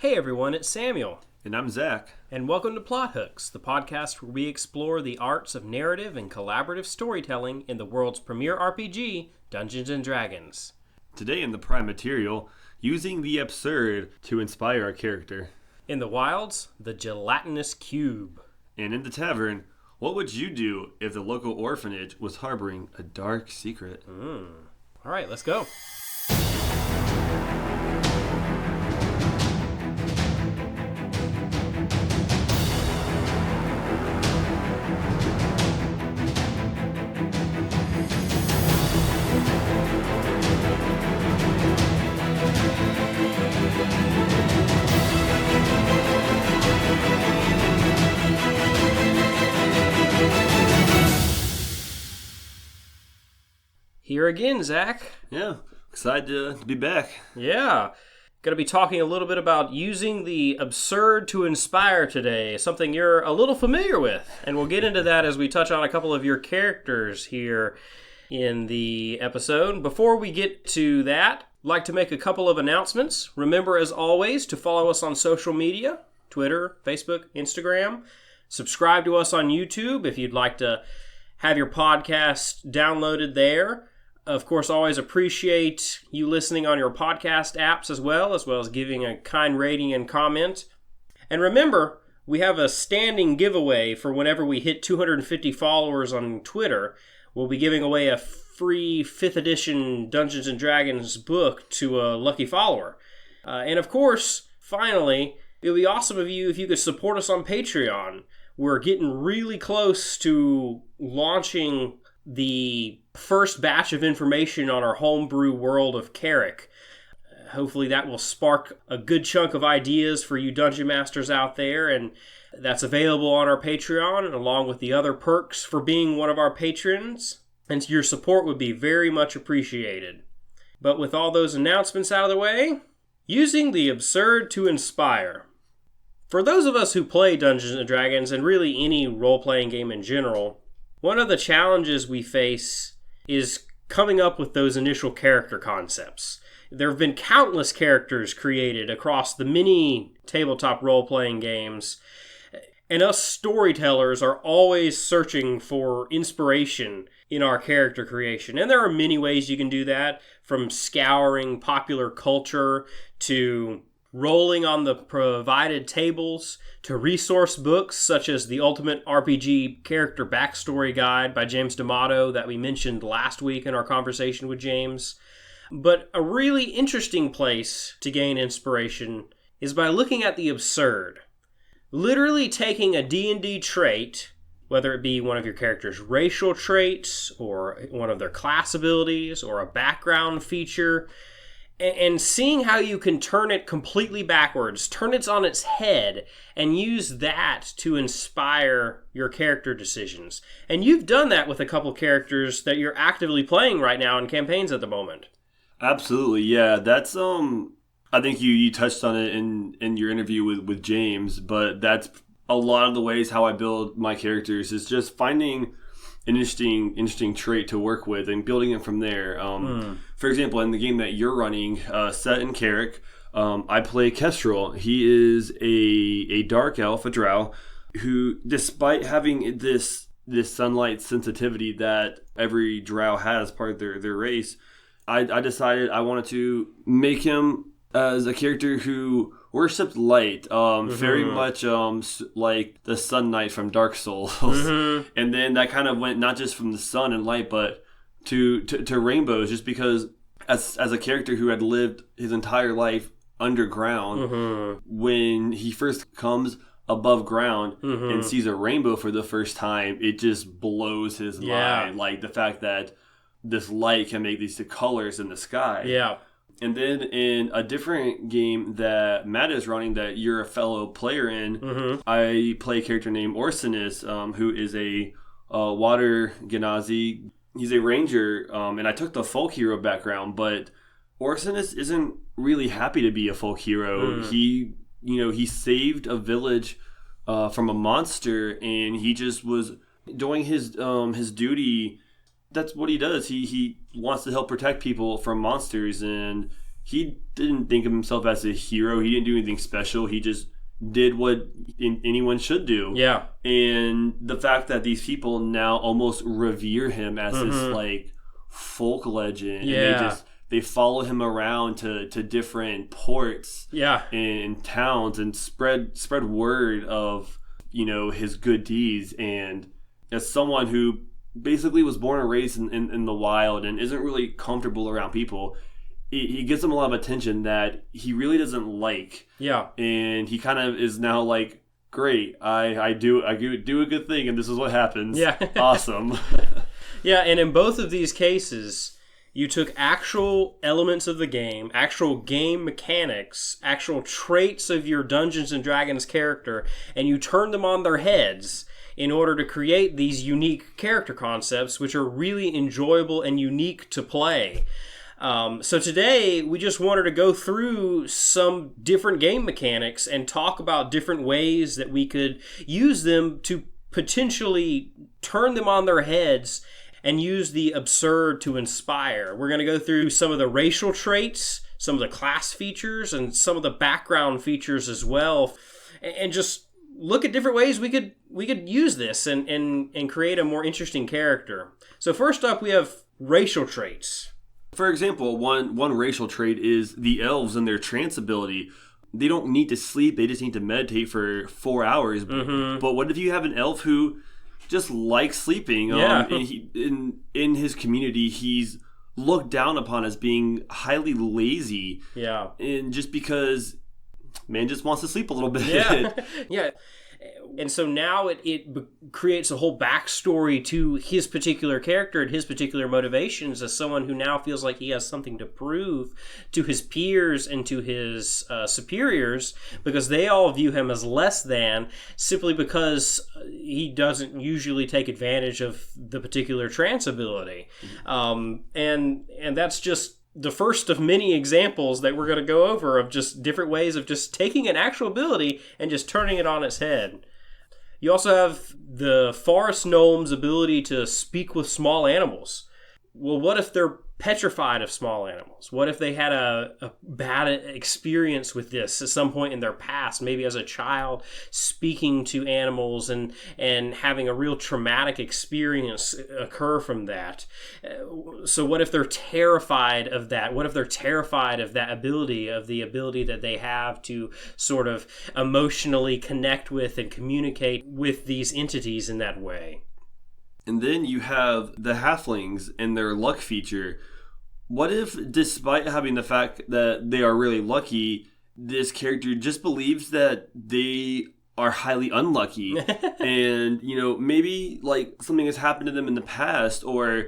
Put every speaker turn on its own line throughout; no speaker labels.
Hey everyone, it's Samuel.
And I'm Zach.
And welcome to Plot Hooks, the podcast where we explore the arts of narrative and collaborative storytelling in the world's premier RPG, Dungeons & Dragons.
Today in the Prime Material, using the absurd to inspire our character.
In the wilds, the Gelatinous Cube.
And in the Tavern, what would you do if the local orphanage was harboring a dark secret?
All right, let's go. Here again, Zach.
Yeah, excited to be back.
Yeah. Going to be talking a little bit about using the absurd to inspire today, something you're a little familiar with. And we'll get into that as we touch on a couple of your characters here in the episode. Before we get to that, I'd like to make a couple of announcements. Remember, as always, to follow us on social media, Twitter, Facebook, Instagram. Subscribe to us on YouTube if you'd like to have your podcast downloaded there. Of course, always appreciate you listening on your podcast apps as well as giving a kind rating and comment. And remember, we have a standing giveaway for whenever we hit 250 followers on Twitter. We'll be giving away a free 5th edition Dungeons & Dragons book to a lucky follower. And of course, finally, it would be awesome of you if you could support us on Patreon. We're getting really close to launching the first batch of information on our homebrew world of Carrick. Hopefully that will spark a good chunk of ideas for you dungeon masters out there, and that's available on our Patreon along with the other perks for being one of our patrons, and your support would be very much appreciated. But with all those announcements out of the way, using the absurd to inspire. For those of us who play Dungeons & Dragons, and really any role-playing game in general, one of the challenges we face is coming up with those initial character concepts. There have been countless characters created across the many tabletop role-playing games, and us storytellers are always searching for inspiration in our character creation. And there are many ways you can do that, from scouring popular culture to rolling on the provided tables, to resource books such as the Ultimate RPG Character Backstory Guide by James D'Amato that we mentioned last week in our conversation with James. But a really interesting place to gain inspiration is by looking at the absurd. Literally taking a D&D trait, whether it be one of your character's racial traits, or one of their class abilities, or a background feature, and seeing how you can turn it completely backwards, turn it on its head, and use that to inspire your character decisions. And you've done that with a couple characters that you're actively playing right now in campaigns at the moment.
Absolutely, yeah. That's I think you touched on it in your interview with James, but that's a lot of the ways how I build my characters is just finding an interesting trait to work with and building it from there. For example, in the game that you're running, set in Carrick, I play Kestrel. He is a dark elf, a drow, who, despite having this sunlight sensitivity that every drow has part of their race, I decided I wanted to make him as a character who worshipped light, very much like the Sun Knight from Dark Souls. And then that kind of went not just from the sun and light, but to rainbows, just because as a character who had lived his entire life underground, when he first comes above ground and sees a rainbow for the first time, it just blows his mind. Like the fact that this light can make these colors in the sky.
Yeah.
And then in a different game that Matt is running that you're a fellow player in, I play a character named Orphanage, who is a water genasi. He's a ranger, and I took the folk hero background, but Orphanage isn't really happy to be a folk hero. He saved a village from a monster, and he just was doing his duty. That's what he does. He wants to help protect people from monsters, and he didn't think of himself as a hero. He didn't do anything special. He just did what anyone should do.
Yeah.
And the fact that these people now almost revere him as this like folk legend.
Yeah.
And they follow him around to different ports and towns and spread word of, his good deeds. And as someone who basically was born and raised in the wild and isn't really comfortable around people, he gives them a lot of attention that he really doesn't like. Yeah. And he kind of is now like, great, I do a good thing and this is what happens. Yeah. Awesome.
Yeah, and in both of these cases, you took actual elements of the game, actual game mechanics, actual traits of your Dungeons & Dragons character, and you turned them on their heads in order to create these unique character concepts, which are really enjoyable and unique to play. So today, we just wanted to go through some different game mechanics and talk about different ways that we could use them to potentially turn them on their heads and use the absurd to inspire. We're going to go through some of the racial traits, some of the class features, and some of the background features as well, and just look at different ways we could use this and create a more interesting character. So first up, we have racial traits.
For example, one racial trait is the elves and their trance ability. They don't need to sleep, they just need to meditate for 4 hours. But what if you have an elf who just likes sleeping? And in his community, he's looked down upon as being highly lazy. Yeah. And just because man just wants to sleep a little bit.
Yeah. Yeah. And so now it creates a whole backstory to his particular character and his particular motivations as someone who now feels like he has something to prove to his peers and to his superiors, because they all view him as less than simply because he doesn't usually take advantage of the particular trance ability. And that's just the first of many examples that we're going to go over of just different ways of just taking an actual ability and just turning it on its head. You also have the forest gnome's ability to speak with small animals. Well, what if they're petrified of small animals? What if they had a bad experience with this at some point in their past, maybe as a child, speaking to animals and having a real traumatic experience occur from that? So what if they're terrified of that? What if they're terrified of that ability, of the ability that they have to sort of emotionally connect with and communicate with these entities in that way?
And then you have the halflings and their luck feature. What if, despite having the fact that they are really lucky, this character just believes that they are highly unlucky? And, maybe like something has happened to them in the past, or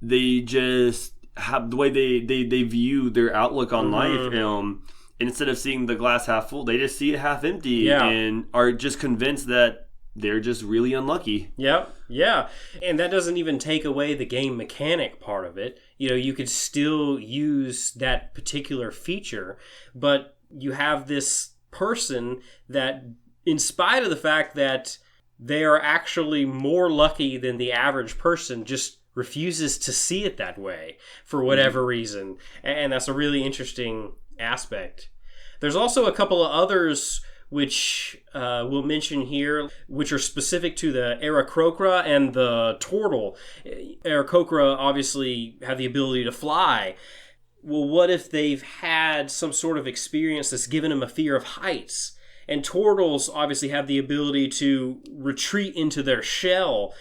they just have the way they view their outlook on life. And instead of seeing the glass half full, they just see it half empty and are just convinced that they're just really unlucky.
Yeah. And that doesn't even take away the game mechanic part of it. You could still use that particular feature, but you have this person that, in spite of the fact that they are actually more lucky than the average person, just refuses to see it that way for whatever reason. And that's a really interesting aspect. There's also a couple of others which we'll mention here, which are specific to the Aarakocra and the Turtle. Aarakocra obviously have the ability to fly. Well, what if they've had some sort of experience that's given them a fear of heights? And turtles obviously have the ability to retreat into their shell.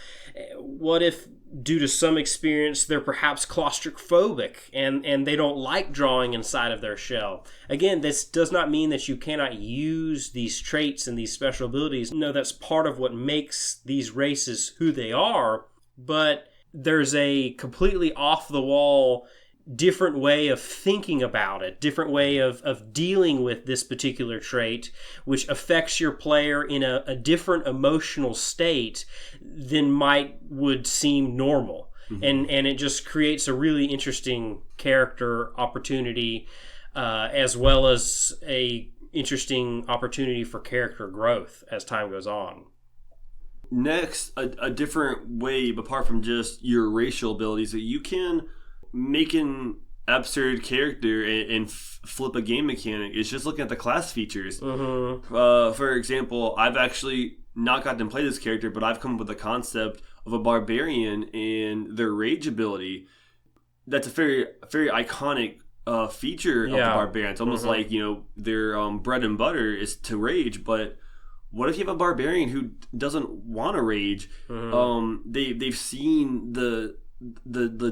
What if, due to some experience, they're perhaps claustrophobic and they don't like drawing inside of their shell? Again, this does not mean that you cannot use these traits and these special abilities. No, that's part of what makes these races who they are, but there's a completely off-the-wall different way of thinking about it, different way of dealing with this particular trait, which affects your player in a different emotional state than would seem normal. And it just creates a really interesting character opportunity, as well as a interesting opportunity for character growth as time goes on.
Next, a different way, apart from just your racial abilities, that you can make an absurd character and flip a game mechanic is just looking at the class features. For example, I've actually not gotten to play this character, but I've come up with the concept of a barbarian and their rage ability. That's a very iconic feature of the barbarian. It's almost like, their bread and butter is to rage, but what if you have a barbarian who doesn't want to rage? They've seen the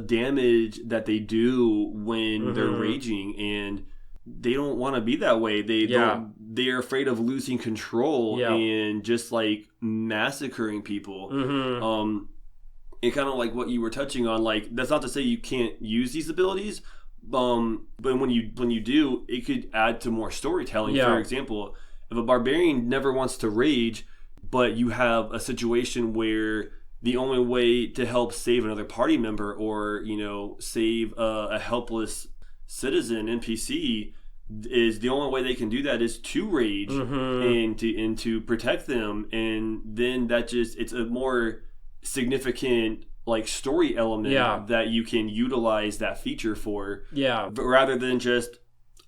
damage that they do when they're raging, and they don't want to be that way. They're afraid of losing control and just like massacring people. And kind of like what you were touching on, like that's not to say you can't use these abilities, but when you do, it could add to more storytelling. For example, if a barbarian never wants to rage, but you have a situation where the only way to help save another party member or save a helpless citizen NPC is the only way they can do that is to rage and to protect them, and then it's a more significant like story element that you can utilize that feature for, but rather than just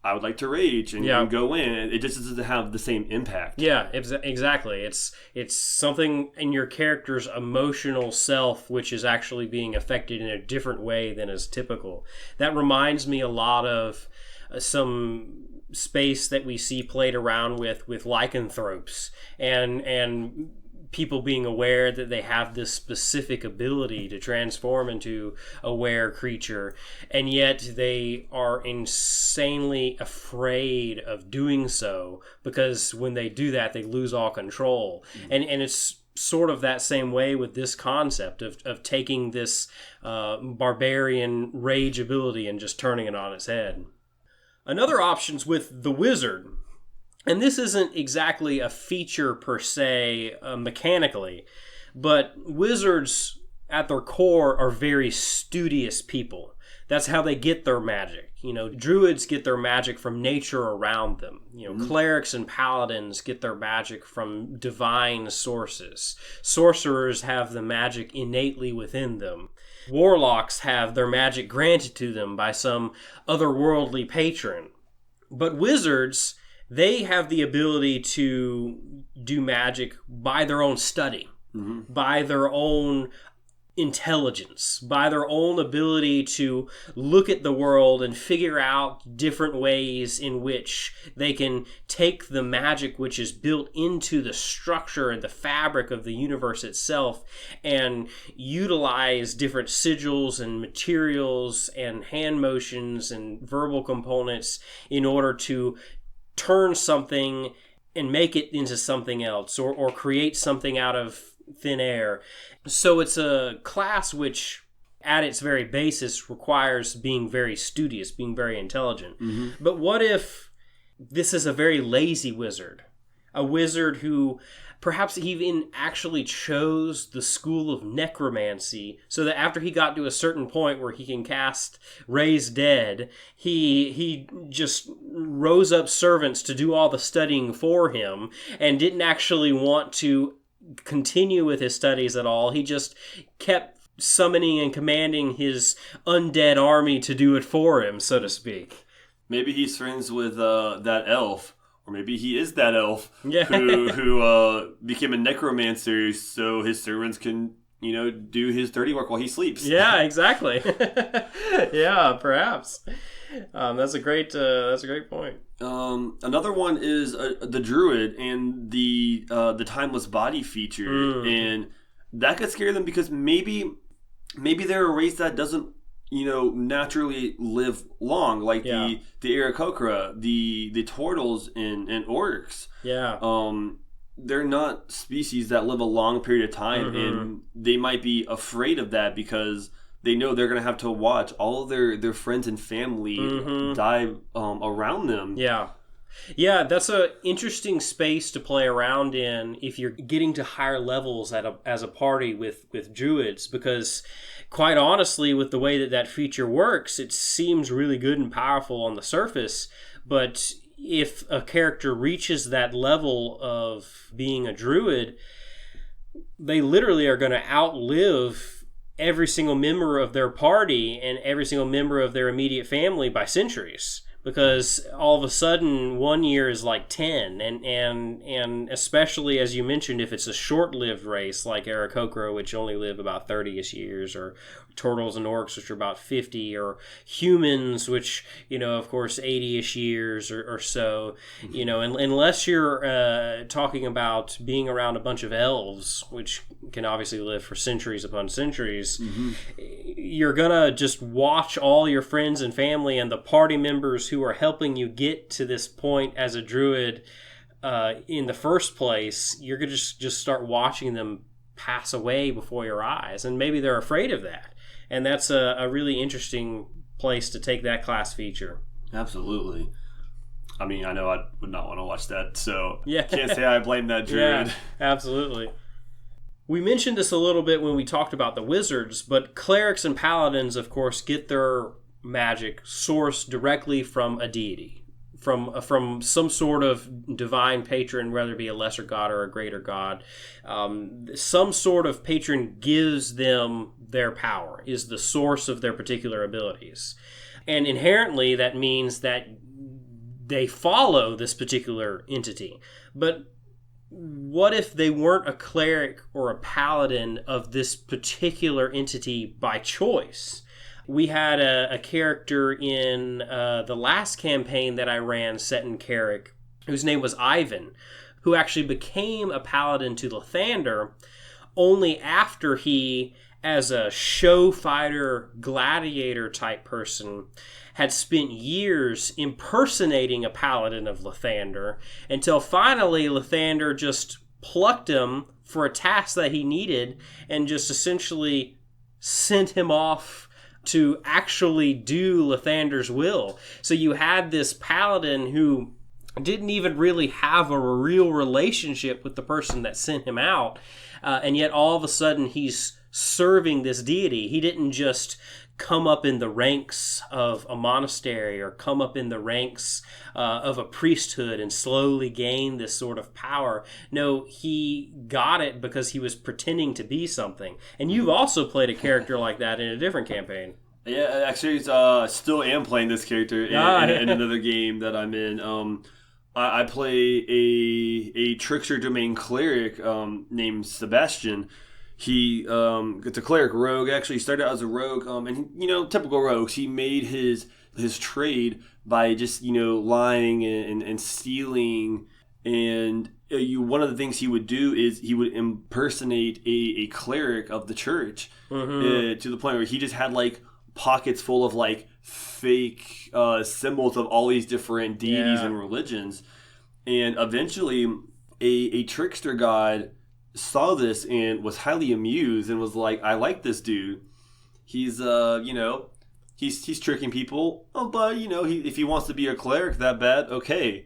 I would like to rage and go in, it just doesn't have the same impact.
Exactly. It's something in your character's emotional self which is actually being affected in a different way than is typical. That reminds me a lot of some space that we see played around with lycanthropes and people being aware that they have this specific ability to transform into a were creature, and yet they are insanely afraid of doing so because when they do that, they lose all control. And it's sort of that same way with this concept of taking this barbarian rage ability and just turning it on its head. Another option's with the wizard. And this isn't exactly a feature per se mechanically, but wizards at their core are very studious people. That's how they get their magic. Druids get their magic from nature around them. Clerics and paladins get their magic from divine sources. Sorcerers have the magic innately within them. Warlocks have their magic granted to them by some otherworldly patron. But wizards, they have the ability to do magic by their own study, by their own intelligence, by their own ability to look at the world and figure out different ways in which they can take the magic which is built into the structure and the fabric of the universe itself and utilize different sigils and materials and hand motions and verbal components in order to turn something and make it into something else or create something out of thin air. So it's a class which at its very basis requires being very studious, being very intelligent. But what if this is a very lazy wizard? A wizard who perhaps even actually chose the school of necromancy so that after he got to a certain point where he can cast Raise Dead, he just rose up servants to do all the studying for him and didn't actually want to continue with his studies at all. He just kept summoning and commanding his undead army to do it for him, so to speak.
Maybe he's friends with that elf. Or maybe he is that elf who became a necromancer so his servants can, do his dirty work while he sleeps.
Yeah, exactly. Yeah, perhaps. That's a great point.
Another one is the druid and the timeless body feature, and that could scare them because maybe they're a race that doesn't naturally live long, like the Aarakocra, the turtles and orcs. They're not species that live a long period of time, and they might be afraid of that because they know they're going to have to watch all of their friends and family die around them.
Yeah, that's an interesting space to play around in if you're getting to higher levels as a party with druids, because quite honestly, with the way that feature works, it seems really good and powerful on the surface, but if a character reaches that level of being a druid, they literally are going to outlive every single member of their party and every single member of their immediate family by centuries. Because all of a sudden, 1 year is like 10, and especially, as you mentioned, if it's a short-lived race like Aarakocra, which only live about 30-ish years, or turtles and orcs, which are about 50, or humans, which, of course, 80-ish years or so, and unless you're talking about being around a bunch of elves, which can obviously live for centuries upon centuries, you're gonna just watch all your friends and family and the party members who are helping you get to this point as a druid in the first place. You're gonna just start watching them pass away before your eyes, and maybe they're afraid of that, and that's a really interesting place to take that class feature.
Absolutely. I mean, I know I would not want to watch that, so
yeah.
Can't say I blame that druid.
Yeah, absolutely. We mentioned this a little bit when we talked about the wizards, but clerics and paladins, of course, get their magic sourced directly from a deity, from some sort of divine patron, whether it be a lesser god or a greater god. Some sort of patron gives them their power, is the source of their particular abilities. And inherently, that means that they follow this particular entity. But what if they weren't a cleric or a paladin of this particular entity by choice? We had a character in the last campaign that I ran set in Carrick, whose name was Ivan, who actually became a paladin to Lathander only after he, as a show fighter, gladiator type person, had spent years impersonating a paladin of Lathander, until finally Lathander just plucked him for a task that he needed and just essentially sent him off to actually do Lathander's will. So you had this paladin who didn't even really have a real relationship with the person that sent him out, and yet all of a sudden he's serving this deity. He didn't just come up in the ranks of a monastery or come up in the ranks of a priesthood and slowly gain this sort of power. No, he got it because he was pretending to be something. And you've also played a character like that in a different campaign.
Yeah, actually, still am playing this character in another game that I'm in. I play a Trickster domain cleric named Sebastian. He it's a cleric rogue. Actually, he started out as a rogue, and typical rogues. He made his trade by just lying and stealing. And one of the things he would do is he would impersonate a cleric of the church, to the point where he just had like pockets full of like fake symbols of all these different deities and religions. And eventually, a trickster god saw this and was highly amused and was like, I like this dude. He's he's tricking people. Oh, but if he wants to be a cleric that bad, okay,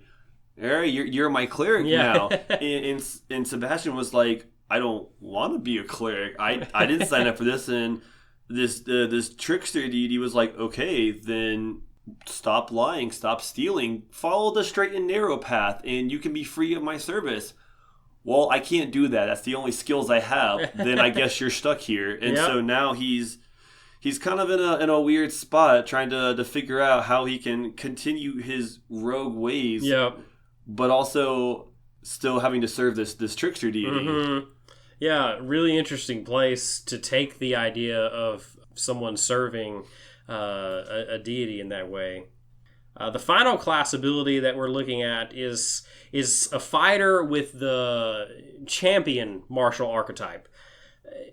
all right, you're my cleric now. And Sebastian was like, I don't want to be a cleric. I didn't sign up for this. And this trickster deity was like, okay, then stop lying, stop stealing, follow the straight and narrow path, and you can be free of my service. Well, I can't do that. That's the only skills I have. Then I guess you're stuck here. And so now he's kind of in a weird spot, trying to figure out how he can continue his rogue ways, but also still having to serve this trickster deity.
Yeah, really interesting place to take the idea of someone serving a deity in that way. The final class ability that we're looking at is a fighter with the champion martial archetype.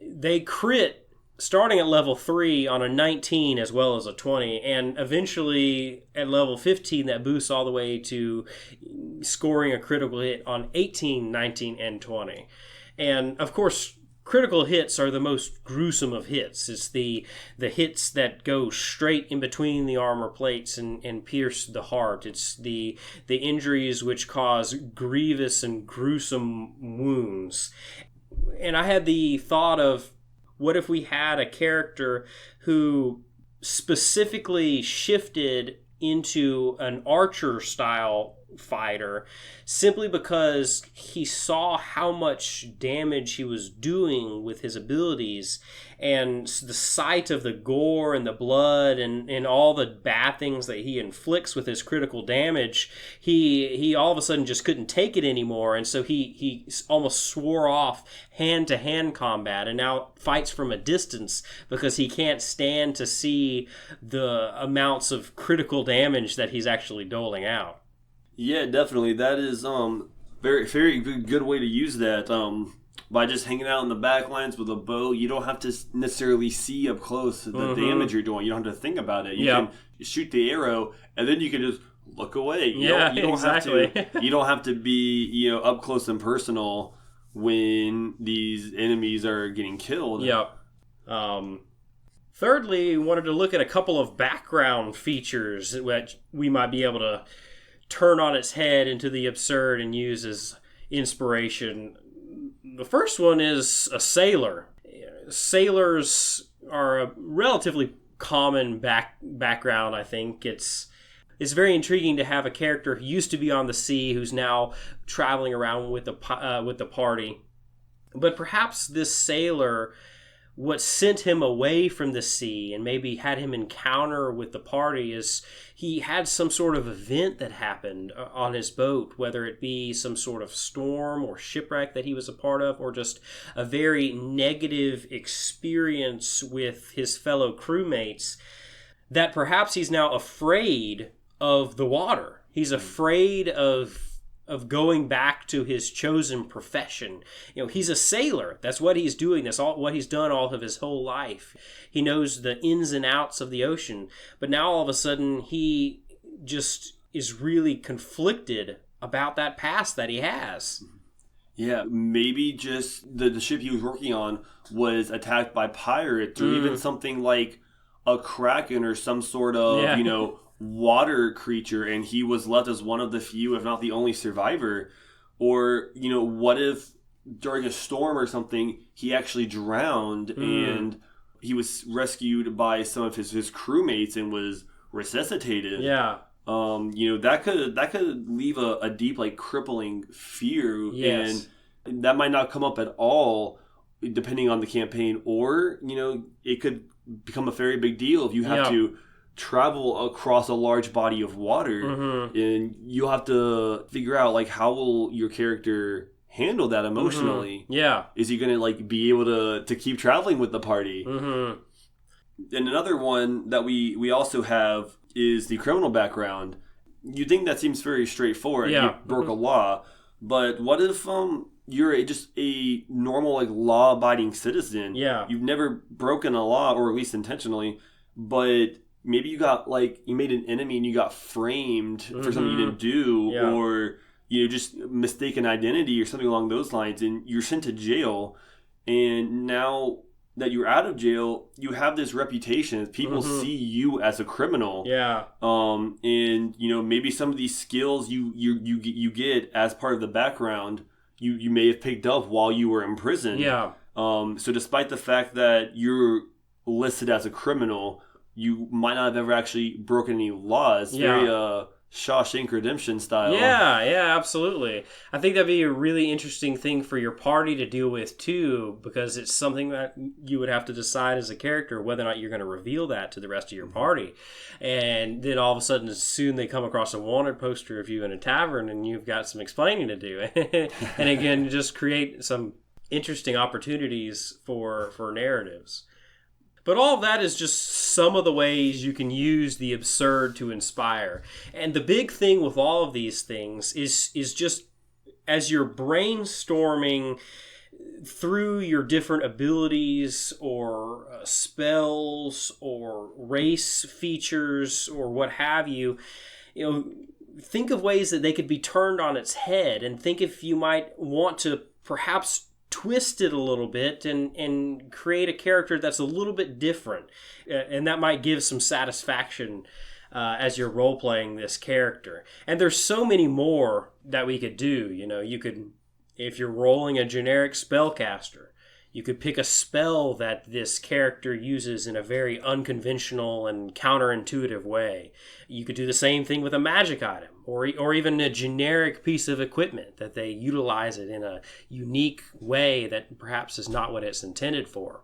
They crit starting at level 3 on a 19 as well as a 20, and eventually at level 15 that boosts all the way to scoring a critical hit on 18, 19, and 20. And of course, critical hits are the most gruesome of hits. It's the hits that go straight in between the armor plates and pierce the heart. It's the injuries which cause grievous and gruesome wounds. And I had the thought of, what if we had a character who specifically shifted into an archer style fighter, simply because he saw how much damage he was doing with his abilities, and the sight of the gore and the blood and all the bad things that he inflicts with his critical damage, he all of a sudden just couldn't take it anymore, and so he almost swore off hand-to-hand combat and now fights from a distance because he can't stand to see the amounts of critical damage that he's actually doling out.
Yeah, definitely. That is very very good way to use that. By just hanging out in the back lines with a bow, you don't have to necessarily see up close the damage you're doing. You don't have to think about it. You can shoot the arrow, and then you can just look away. You don't
exactly.
You don't have to be up close and personal when these enemies are getting killed.
Yep. Thirdly, we wanted to look at a couple of background features that we might be able to turn on its head into the absurd and use as inspiration. The first one is a sailor. Sailors are a relatively common background, I think. It's very intriguing to have a character who used to be on the sea who's now traveling around with the party. But perhaps this sailor, what sent him away from the sea and maybe had him encounter with the party, is he had some sort of event that happened on his boat, whether it be some sort of storm or shipwreck that he was a part of, or just a very negative experience with his fellow crewmates, that perhaps he's now afraid of the water. He's afraid of going back to his chosen profession. He's a sailor. That's what he's doing. That's what he's done all of his whole life. He knows the ins and outs of the ocean. But now all of a sudden he just is really conflicted about that past that he has.
Yeah, maybe just the ship he was working on was attacked by pirates, or even something like a kraken or some sort of, water creature, and he was left as one of the few, if not the only survivor. Or, what if during a storm or something he actually drowned and he was rescued by some of his crewmates and was resuscitated?
Yeah.
That could leave a deep, crippling fear.
Yes.
And that might not come up at all depending on the campaign, or it could become a very big deal if you have to travel across a large body of water, and you'll have to figure out how will your character handle that emotionally. Is he gonna be able to keep traveling with the party? And another one that we also have is the criminal background. You think that seems very straightforward. You broke a law, but what if you're just a normal law-abiding citizen? You've never broken a law, or at least intentionally, but maybe you got you made an enemy and you got framed for something you didn't do, or just mistaken identity or something along those lines, and you're sent to jail. And now that you're out of jail, you have this reputation. People see you as a criminal. And maybe some of these skills you get as part of the background, you may have picked up while you were in prison. So despite the fact that you're listed as a criminal, you might not have ever actually broken any laws. Very Shawshank Redemption style.
Yeah, absolutely. I think that'd be a really interesting thing for your party to deal with too, because it's something that you would have to decide as a character whether or not you're going to reveal that to the rest of your party. And then all of a sudden, soon they come across a wanted poster of you in a tavern, and you've got some explaining to do. And again, just create some interesting opportunities for narratives. But all of that is just some of the ways you can use the absurd to inspire. And the big thing with all of these things is just as you're brainstorming through your different abilities or spells or race features or what have you, think of ways that they could be turned on its head, and think if you might want to perhaps twist it a little bit and create a character that's a little bit different, and that might give some satisfaction as you're role-playing this character. And there's so many more that we could do. You could, if you're rolling a generic spellcaster, you could pick a spell that this character uses in a very unconventional and counterintuitive way. You could do the same thing with a magic item. or even a generic piece of equipment that they utilize it in a unique way that perhaps is not what it's intended for.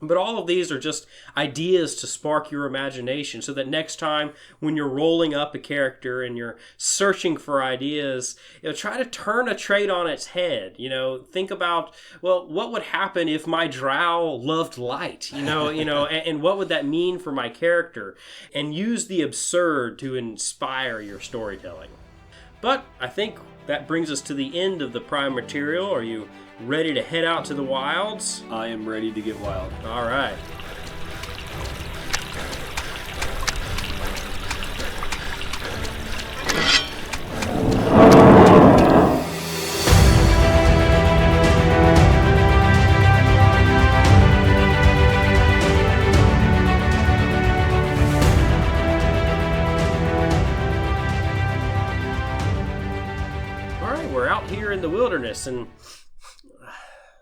But all of these are just ideas to spark your imagination so that next time when you're rolling up a character and you're searching for ideas, try to turn a trait on its head. Think about, well, what would happen if my drow loved light? And what would that mean for my character? And use the absurd to inspire your storytelling. But I think that brings us to the end of the prime material. Are you ready to head out to the wilds?
I am ready to get wild.
All right. All right, we're out here in the wilderness and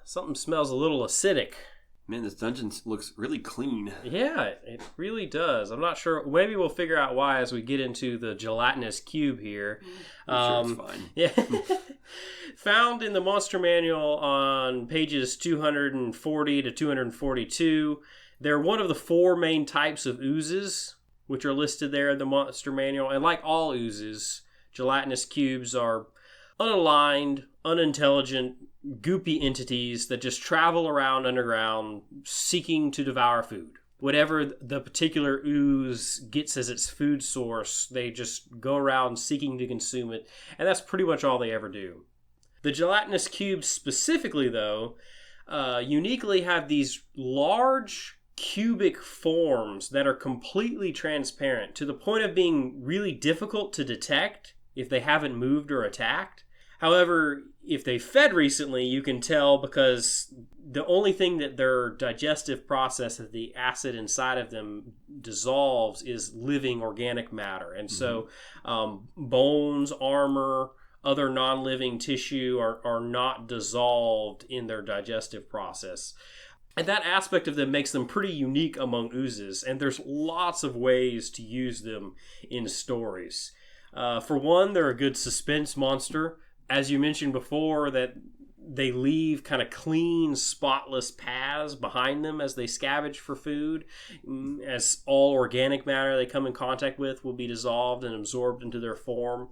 something smells a little acidic.
Man, this dungeon looks really clean.
Yeah, it really does. I'm not sure. Maybe we'll figure out why as we get into the Gelatinous Cube here.
I'm sure it's fine.
Yeah. Found in the Monster Manual on pages 240 to 242. They're one of the 4 main types of oozes, which are listed there in the Monster Manual. And like all oozes, Gelatinous Cubes are unaligned, unintelligent, goopy entities that just travel around underground seeking to devour food. Whatever the particular ooze gets as its food source, they just go around seeking to consume it, and that's pretty much all they ever do. The Gelatinous Cubes specifically, though, uniquely have these large cubic forms that are completely transparent to the point of being really difficult to detect if they haven't moved or attacked. However, if they fed recently, you can tell because the only thing that their digestive process of the acid inside of them dissolves is living organic matter. And so bones, armor, other non-living tissue are not dissolved in their digestive process. And that aspect of them makes them pretty unique among oozes. And there's lots of ways to use them in stories. For one, they're a good suspense monster. As you mentioned before, that they leave kind of clean, spotless paths behind them as they scavenge for food, as all organic matter they come in contact with will be dissolved and absorbed into their form.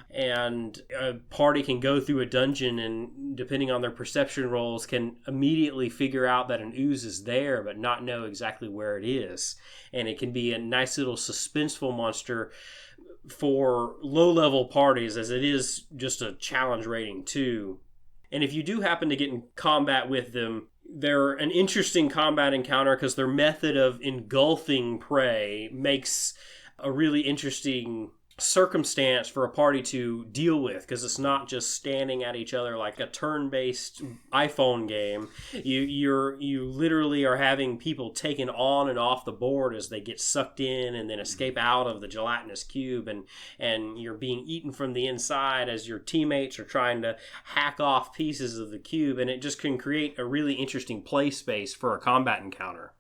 And a party can go through a dungeon and, depending on their perception rolls, can immediately figure out that an ooze is there but not know exactly where it is. And it can be a nice little suspenseful monster for low-level parties, as it is just a challenge rating too. And if you do happen to get in combat with them, they're an interesting combat encounter because their method of engulfing prey makes a really interesting circumstance for a party to deal with, because it's not just standing at each other like a turn-based iPhone game. You literally are having people taken on and off the board as they get sucked in and then escape out of the Gelatinous Cube, and you're being eaten from the inside as your teammates are trying to hack off pieces of the cube, and it just can create a really interesting play space for a combat encounter.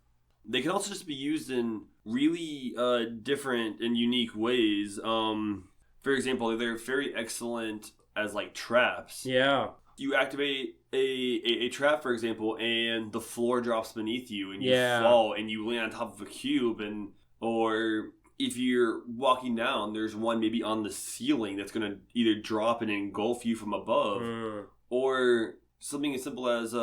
They can also just be used in really different and unique ways. For example, they're very excellent as like traps.
Yeah.
You activate a trap, for example, and the floor drops beneath you, and you
Yeah.
fall, and you land on top of a cube, or if you're walking down, there's one maybe on the ceiling that's going to either drop and engulf you from above, or something as simple as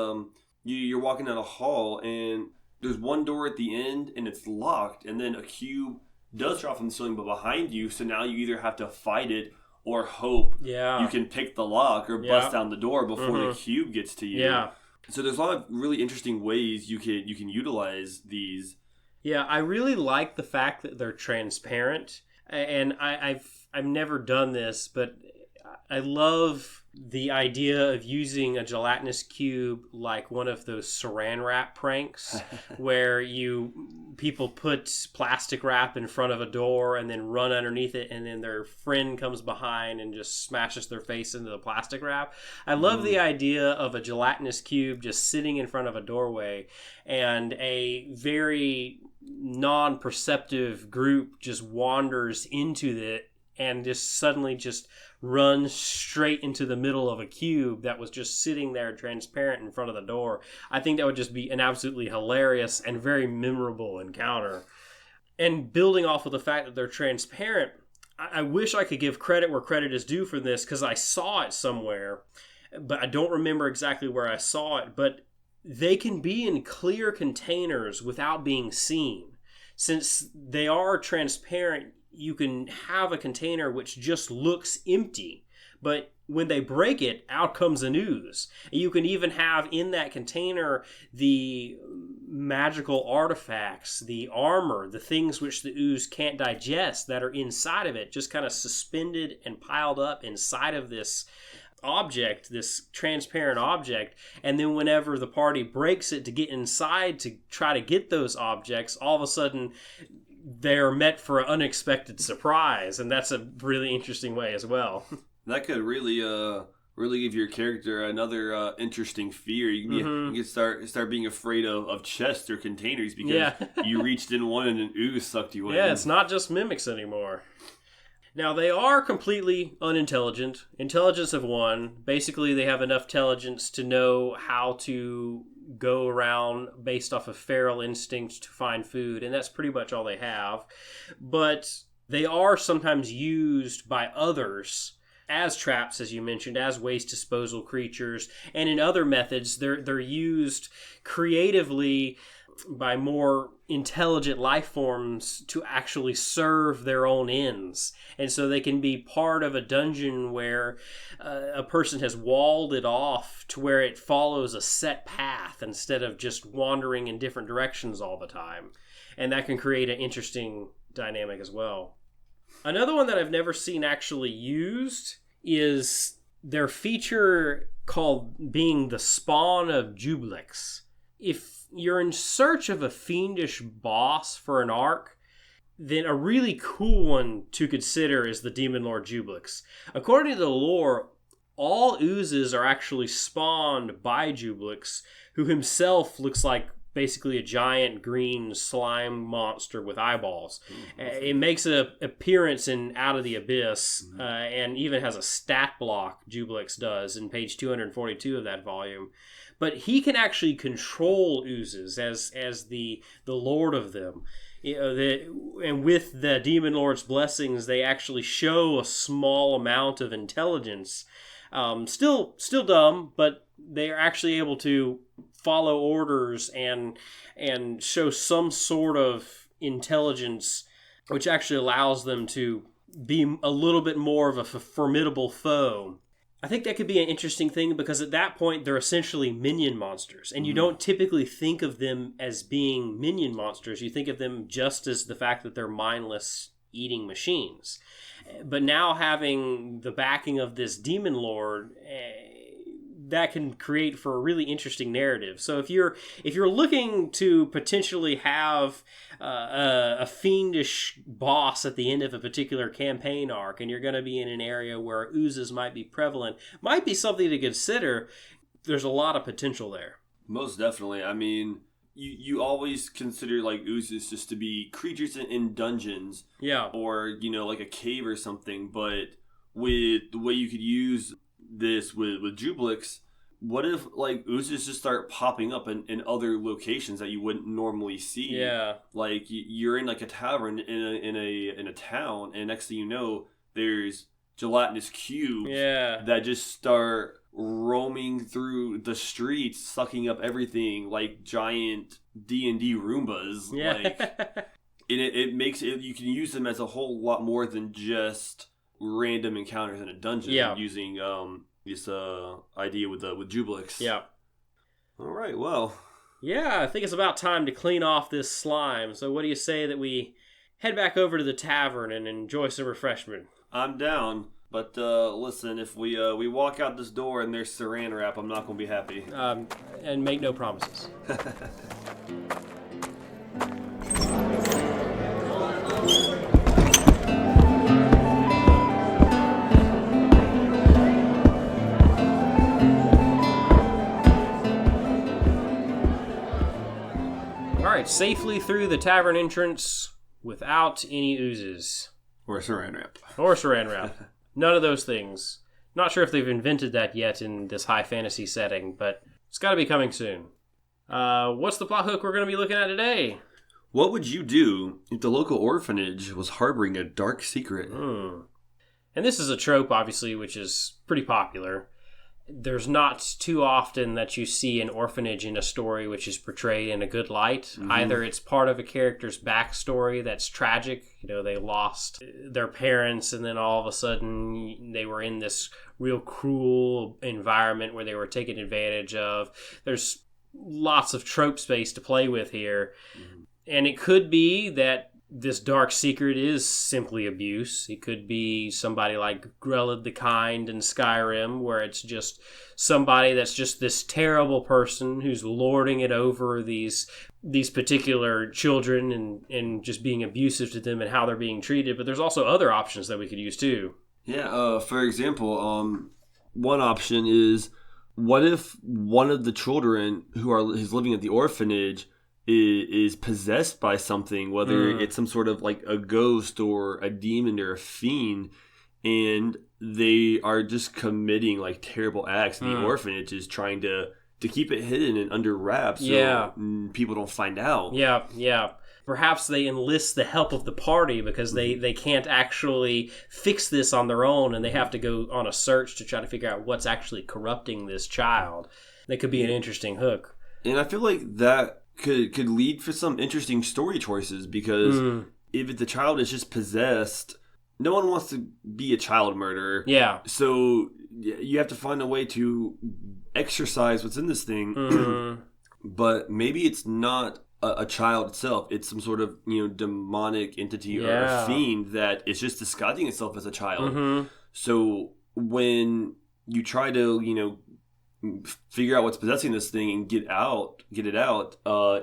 you're walking down a hall and there's one door at the end and it's locked, and then a cube does drop from the ceiling but behind you, so now you either have to fight it or hope you can pick the lock or bust down the door before the cube gets to you.
Yeah.
So there's a lot of really interesting ways you can utilize these.
Yeah, I really like the fact that they're transparent, and I've never done this, but I love the idea of using a gelatinous cube like one of those saran wrap pranks where people put plastic wrap in front of a door and then run underneath it, and then their friend comes behind and just smashes their face into the plastic wrap. I love the idea of a gelatinous cube just sitting in front of a doorway and a very non-perceptive group just wanders into and just suddenly just run straight into the middle of a cube that was just sitting there transparent in front of the door. I think that would just be an absolutely hilarious and very memorable encounter. And building off of the fact that they're transparent, I wish I could give credit where credit is due for this, because I saw it somewhere, but I don't remember exactly where I saw it. But they can be in clear containers without being seen. Since they are transparent, you can have a container which just looks empty, but when they break it, out comes an ooze. You can even have in that container the magical artifacts, the armor, the things which the ooze can't digest that are inside of it, just kind of suspended and piled up inside of this object, this transparent object. And then whenever the party breaks it to get inside to try to get those objects, all of a sudden they're met for an unexpected surprise, and that's a really interesting way as well.
That could really give your character another interesting fear. You can start being afraid of chests or containers because you reached in one and an ooze sucked you in.
Yeah, it's not just mimics anymore. Now, they are completely unintelligent. Intelligence of 1. Basically, they have enough intelligence to know how to go around based off of feral instinct to find food, and that's pretty much all they have. But they are sometimes used by others as traps, as you mentioned, as waste disposal creatures, and in other methods, they're used creatively by more intelligent life forms to actually serve their own ends. And so they can be part of a dungeon where a person has walled it off to where it follows a set path instead of just wandering in different directions all the time. And that can create an interesting dynamic as well. Another one that I've never seen actually used is their feature called being the spawn of Jublix. If you're in search of a fiendish boss for an arc, then a really cool one to consider is the Demon Lord Jublix. According to the lore, all oozes are actually spawned by Jublix, who himself looks like basically a giant green slime monster with eyeballs. It makes an appearance in Out of the Abyss, and even has a stat block, Jublix does, in page 242 of that volume. But he can actually control oozes as the lord of them. And with the Demon Lord's blessings, they actually show a small amount of intelligence. Still dumb, but they are actually able to follow orders and show some sort of intelligence, which actually allows them to be a little bit more of a formidable foe. I think that could be an interesting thing because at that point they're essentially minion monsters, and you don't typically think of them as being minion monsters. You think of them just as the fact that they're mindless eating machines. But now having the backing of this Demon Lord, that can create for a really interesting narrative. So if you're looking to potentially have a fiendish boss at the end of a particular campaign arc, and you're going to be in an area where oozes might be prevalent, might be something to consider. There's a lot of potential there.
Most definitely. I mean, you always consider like oozes just to be creatures in dungeons, or like a cave or something. But with the way you could use this with Jublix, what if like oozes just start popping up in other locations that you wouldn't normally see?
Yeah,
like you're in like a tavern in a town, and next thing you know, there's gelatinous cubes that just start roaming through the streets, sucking up everything like giant D&D Roombas. Like, it makes it, you can use them as a whole lot more than just random encounters in a dungeon. Using this idea with Jublix.
Yeah.
All right. Well.
Yeah, I think it's about time to clean off this slime. So, what do you say that we head back over to the tavern and enjoy some refreshment?
I'm down. But listen, if we walk out this door and there's saran wrap, I'm not going to be happy.
And make no promises. All right, safely through the tavern entrance without any oozes.
Or a saran wrap.
Or saran wrap. None of those things. Not sure if they've invented that yet in this high fantasy setting, but it's got to be coming soon. What's the plot hook we're going to be looking at today?
What would you do if the local orphanage was harboring a dark secret?
And this is a trope, obviously, which is pretty popular. There's not too often that you see an orphanage in a story which is portrayed in a good light. Mm-hmm. Either it's part of a character's backstory that's tragic. They lost their parents and then all of a sudden they were in this real cruel environment where they were taken advantage of. There's lots of trope space to play with here. Mm-hmm. And it could be that this dark secret is simply abuse. It could be somebody like Grelad the Kind in Skyrim, where it's just somebody that's just this terrible person who's lording it over these particular children and just being abusive to them and how they're being treated. But there's also other options that we could use too.
Yeah, for example, one option is, what if one of the children who's living at the orphanage is possessed by something, whether it's some sort of like a ghost or a demon or a fiend, and they are just committing like terrible acts. The orphanage is trying to keep it hidden and under wraps so people don't find out.
Yeah. Perhaps they enlist the help of the party because they can't actually fix this on their own and they have to go on a search to try to figure out what's actually corrupting this child. That could be an interesting hook.
And I feel like that could lead for some interesting story choices, because if the child is just possessed, no one wants to be a child murderer.
Yeah.
So you have to find a way to exorcise what's in this thing. But maybe it's not a child itself. It's some sort of demonic entity or a fiend that is just disguising itself as a child. So when you try to figure out what's possessing this thing and get it out,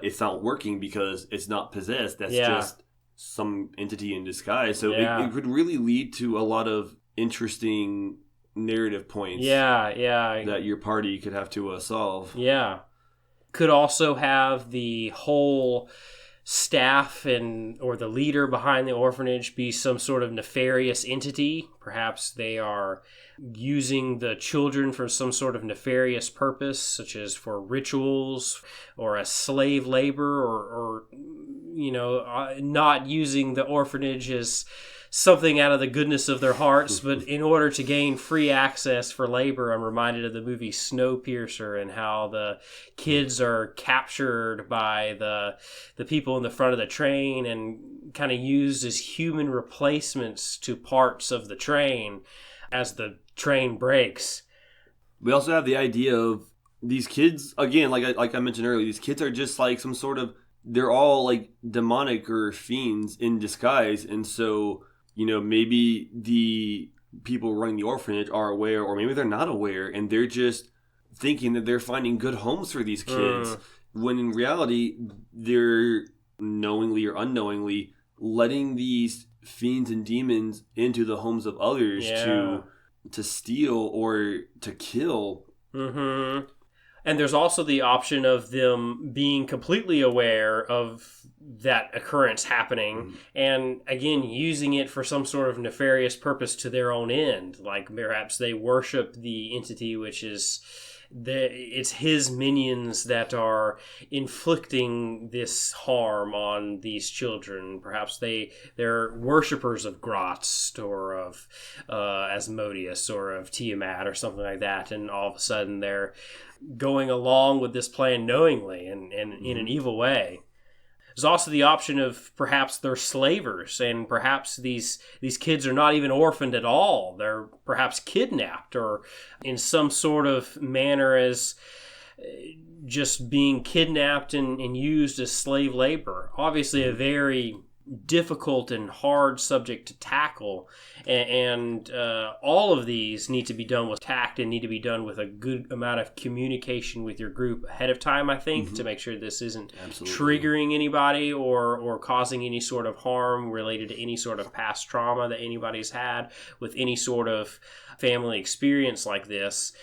it's not working because it's not possessed. That's just some entity in disguise. So it could really lead to a lot of interesting narrative points that your party could have to solve.
Could also have the whole staff or the leader behind the orphanage be some sort of nefarious entity. Perhaps they are using the children for some sort of nefarious purpose, such as for rituals or as slave labor, or not using the orphanage as something out of the goodness of their hearts, but in order to gain free access for labor. I'm reminded of the movie Snowpiercer and how the kids are captured by the people in the front of the train and kind of used as human replacements to parts of the train as the train breaks.
We also have the idea of these kids, again, like I mentioned earlier, these kids are just like some sort of, they're all like demonic or fiends in disguise, and so maybe the people running the orphanage are aware, or maybe they're not aware, and they're just thinking that they're finding good homes for these kids, when in reality, they're knowingly or unknowingly letting these fiends and demons into the homes of others to steal or to kill.
And there's also the option of them being completely aware of that occurrence happening and, again, using it for some sort of nefarious purpose to their own end. Like perhaps they worship the entity, which is it's his minions that are inflicting this harm on these children. Perhaps they're worshippers of Grotz or of Asmodeus or of Tiamat or something like that, and all of a sudden they're going along with this plan knowingly and in an evil way. There's also the option of perhaps they're slavers, and perhaps these kids are not even orphaned at all. They're perhaps kidnapped or in some sort of manner as just being kidnapped and used as slave labor. Obviously a very difficult and hard subject to tackle, and all of these need to be done with tact and need to be done with a good amount of communication with your group ahead of time, I think, to make sure this isn't triggering anybody or causing any sort of harm related to any sort of past trauma that anybody's had with any sort of family experience like this.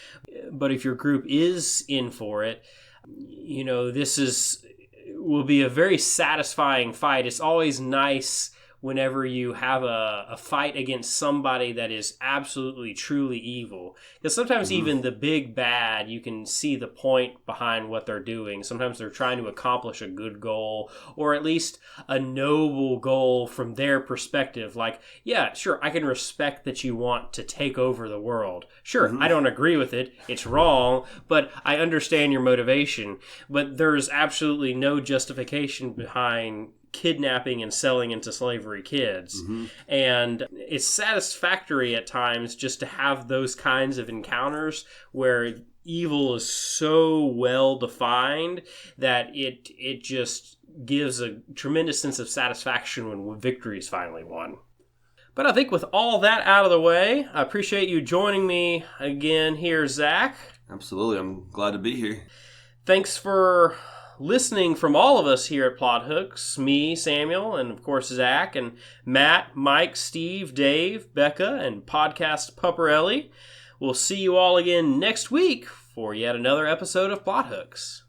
But if your group is in for it, this will be a very satisfying fight. It's always nice whenever you have a fight against somebody that is absolutely, truly evil. Because sometimes even the big bad, you can see the point behind what they're doing. Sometimes they're trying to accomplish a good goal, or at least a noble goal from their perspective. Like, yeah, sure, I can respect that you want to take over the world. Sure, I don't agree with it. It's wrong, but I understand your motivation. But there's absolutely no justification behind kidnapping and selling into slavery kids. And it's satisfactory at times just to have those kinds of encounters where evil is so well defined that it just gives a tremendous sense of satisfaction when victory is finally won. But I think with all that out of the way, I appreciate you joining me again here, Zach.
Absolutely. I'm glad to be here.
Thanks for listening from all of us here at Plot Hooks, me, Samuel, and of course Zach, and Matt, Mike, Steve, Dave, Becca, and podcast pupper Ellie. We'll see you all again next week for yet another episode of Plot Hooks.